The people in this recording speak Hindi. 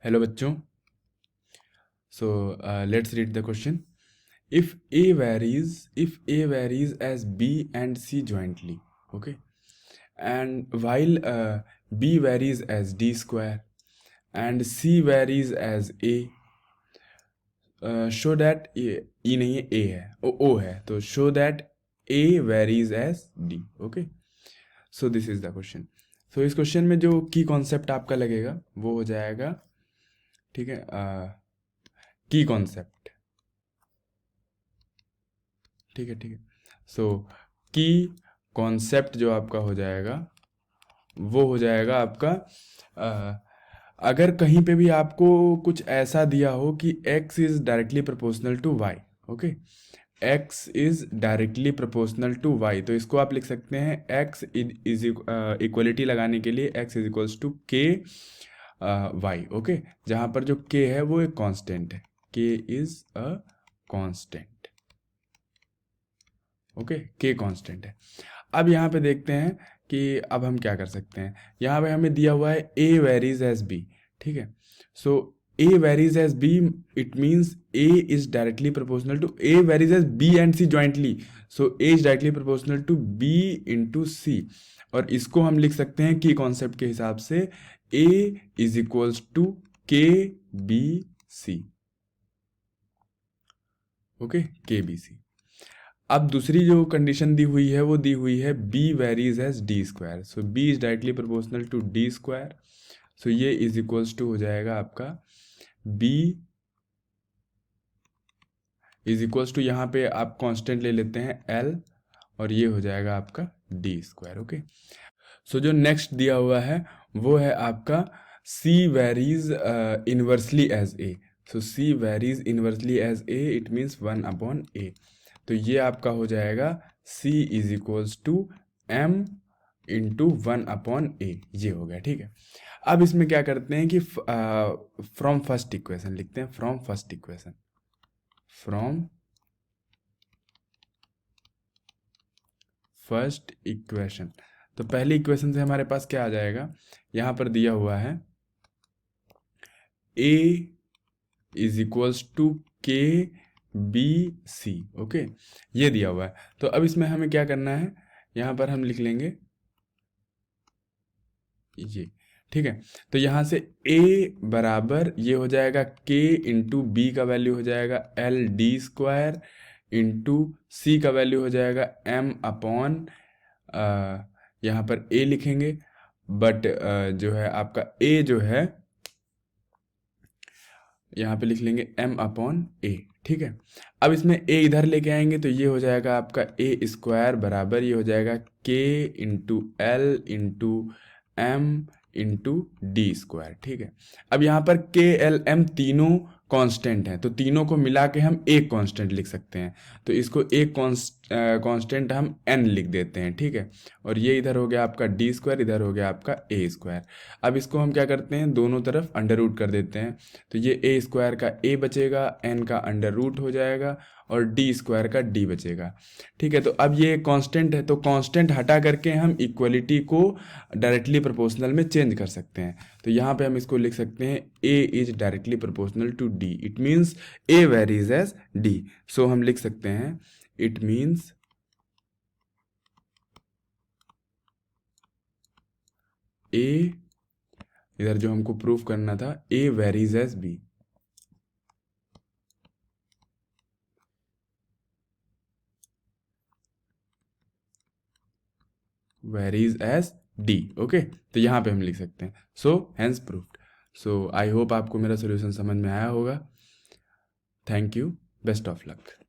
हेलो बच्चों. So let's read the question. If A varies as B and C jointly, okay, and while B varies as D square and C varies as A, show that E नहीं है, A है, O है, तो show that A varies as D, okay. So this is the question. So इस क्वेश्चन में जो की कॉन्सेप्ट आपका लगेगा वो हो जाएगा, ठीक है, की कॉन्सेप्ट, ठीक है, ठीक है. सो की कॉन्सेप्ट जो आपका हो जाएगा वो हो जाएगा आपका, अगर कहीं पे भी आपको कुछ ऐसा दिया हो कि x is directly proportional to y, okay, x is directly proportional to y, तो इसको आप लिख सकते हैं x इज इक्वलिटी लगाने के लिए x is equals to k y, okay, जहाँ पर जो k है वो एक कांस्टेंट है, k is a constant, okay, के कांस्टेंट है. अब यहाँ पे देखते हैं कि अब हम क्या कर सकते हैं. यहाँ पे हमें दिया हुआ है a वेरीज एज b, ठीक है. So a varies as b, it means a is directly proportional to a varies as b and c jointly, so a is directly proportional to b into c, और इसको हम लिख सकते हैं कि कॉन्सेप्ट के हिसाब से a इज इक्वल्स टू के बी सी, ओके, के बी सी. अब दूसरी जो कंडीशन दी हुई है वो दी हुई है b varies as d square, so b is directly proportional to d square, so ये इज इक्वल्स टू हो जाएगा आपका b इज इक्वल्स टू, यहाँ पे आप कांस्टेंट ले लेते हैं l, और ये हो जाएगा आपका डी स्क्वायर, ओके. सो जो नेक्स्ट दिया हुआ है वो है आपका c varies inversely as a, so c varies inversely as a, it means 1/a, तो ये आपका हो जाएगा c is equals to m into 1/a, ये हो गया, ठीक है. अब इसमें क्या करते हैं कि फ्रॉम फर्स्ट इक्वेशन लिखते हैं, from first equation, from first equation. तो पहली इक्वेशन से हमारे पास क्या आ जाएगा, यहाँ पर दिया हुआ है a इज इक्वल्स टू के बी सी, ओके, ये दिया हुआ है. तो अब इसमें हमें क्या करना है, यहाँ पर हम लिख लेंगे ये, ठीक है. तो यहाँ से a बराबर ये हो जाएगा k इंटू बी का वैल्यू हो जाएगा एल डी स्क्वायर इंटू सी का वैल्यू हो जाएगा m अपॉन, यहाँ पर a लिखेंगे, बट जो है आपका a जो है यहाँ पे लिख लेंगे m अपॉन a, ठीक है. अब इसमें a इधर लेके आएंगे तो ये हो जाएगा आपका a स्क्वायर बराबर ये हो जाएगा k into L into M into D square, ठीक है. अब यहाँ पर के एल एम तीनों कांस्टेंट हैं, तो तीनों को मिला के हम एक कांस्टेंट लिख सकते हैं, तो इसको एक कांस्टेंट हम n लिख देते हैं, ठीक है. और ये इधर हो गया आपका डी स्क्वायर, इधर हो गया आपका ए स्क्वायर. अब इसको हम क्या करते हैं, दोनों तरफ अंडर रूट कर देते हैं, तो ये ए स्क्वायर का a बचेगा, n का अंडर रूट हो जाएगा, और डी स्क्वायर का d बचेगा, ठीक है. तो अब ये कांस्टेंट है, तो कांस्टेंट हटा करके हम इक्वलिटी को डायरेक्टली प्रोपोर्शनल में चेंज कर सकते हैं. तो यहाँ पे हम इसको लिख सकते हैं a is directly proportional to d, it means a varies as d, so हम लिख सकते हैं इट मीन्स a, इधर जो हमको प्रूफ करना था a varies as b, varies as D, okay. तो यहाँ पे हम लिख सकते हैं, so hence proved. So I hope आपको मेरा सोल्यूशन समझ में आया होगा. Thank you, best of luck.